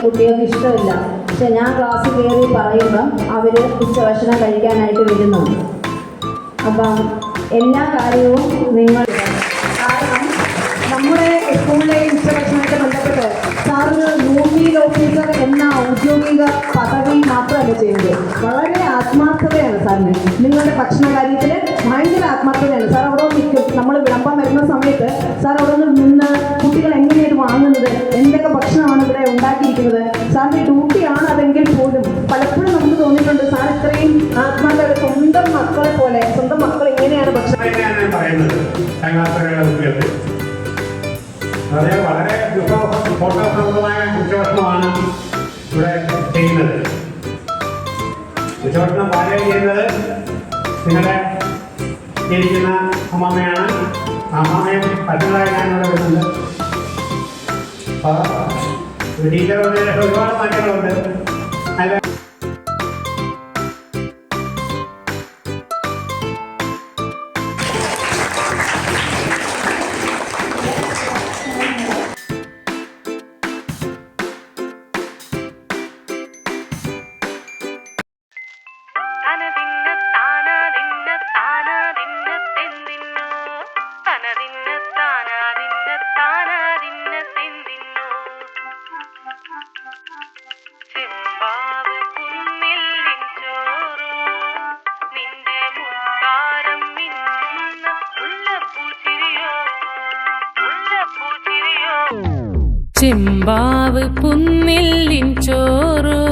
കുട്ടികൾക്ക് ഇഷ്ടമില്ല. പക്ഷെ ഞാൻ ക്ലാസ്സിൽ കയറി പറയുമ്പം അവർ ഉച്ചഭക്ഷണം കഴിക്കാനായിട്ട് വരുന്നുണ്ട്. അപ്പം എല്ലാ കാര്യവും നിങ്ങൾ കാരണം നമ്മുടെ സ്കൂളിലെ ഉച്ചഭക്ഷണത്തെ ബന്ധപ്പെട്ട് സാറിന് യൂണിയൻ ഓഫീസർ എന്ന ഔദ്യോഗിക പദവി മാത്രമല്ല ചെയ്യുന്നത്, വളരെ ആത്മാർത്ഥതയാണ് സാറിന്. നിങ്ങളുടെ ഭക്ഷണ കാര്യത്തിൽ ഭയങ്കര ആത്മാർത്ഥതയാണ്. സാർ അവിടെ നിൽക്കും, നമ്മൾ വിളമ്പാൻ വരുന്ന സമയത്ത് സാർ അവിടെ നിന്ന് കുട്ടികൾ എങ്ങനെയാണ് വാങ്ങുന്നത്, എന്തൊക്കെ ഭക്ഷണമാണ് ഇവിടെ ഉണ്ടാക്കിയിരിക്കുന്നത്, സാറിൻ്റെ ഡ്യൂട്ടിയാണ് അതെങ്കിൽ പോലും പലപ്പോഴും നമുക്ക് തോന്നിയിട്ടുണ്ട് സാർ ഇത്രയും ആത്മാർത്ഥത സ്വന്തം മക്കളെ പോലെ, സ്വന്തം മക്കൾ എങ്ങനെയാണ് ഭക്ഷണം പറയുന്നത്. വളരെ ഫോട്ടോസമൃദ്ധമായ ഉച്ചഭക്ഷണമാണ് ഇവിടെ ചെയ്യുന്നത്. ഉച്ചഭക്ഷണം പാചകം ചെയ്യുന്നത് നിങ്ങളുടെ ഇരിക്കുന്ന അമ്മമ്മയാണ്. അമ്മമ്മയും പറ്റുന്നതായി ഞാനിവിടെ വരുന്നുണ്ട്. അപ്പോൾ ടീച്ചർ ഒരുപാട് മാറ്റങ്ങളുണ്ട്. അല്ല ചെമ്പാവ് പുന്നില്ലിൻ ചോറോ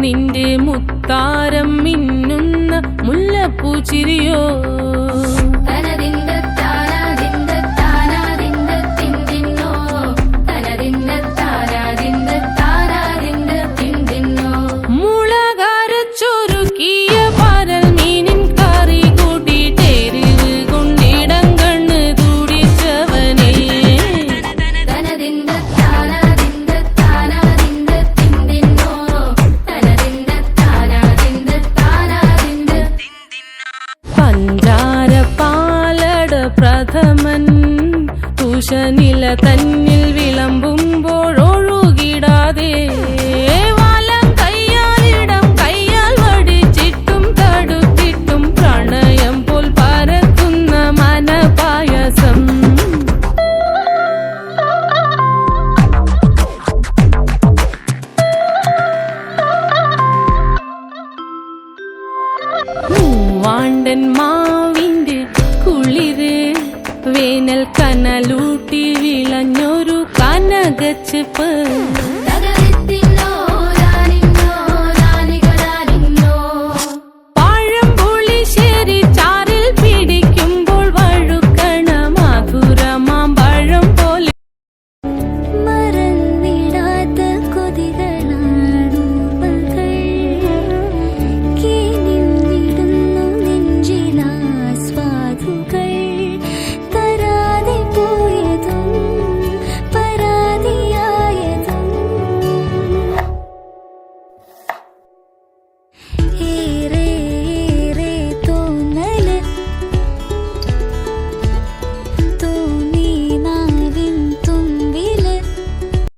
നിന്റെ മുത്താരം മിന്നുന്ന മുല്ലപ്പൂ ചിരിയോ പ്രഥമൻ തുഷനില തന്നിൽ വിളമ്പുമ്പോഴൊഴുകിടാതെ വലം കയ്യാലിടം കയ്യാൽ വടിച്ചിട്ടും തടുത്തിട്ടും പ്രണയം പോൽ പരക്കുന്ന മനപായസം മൂവാണ്ടൻ മാവിന്റെ കുളിര് വേനൽ കനലൂട്ടി വിളഞ്ഞൊരു കനകച്ചെപ്പ്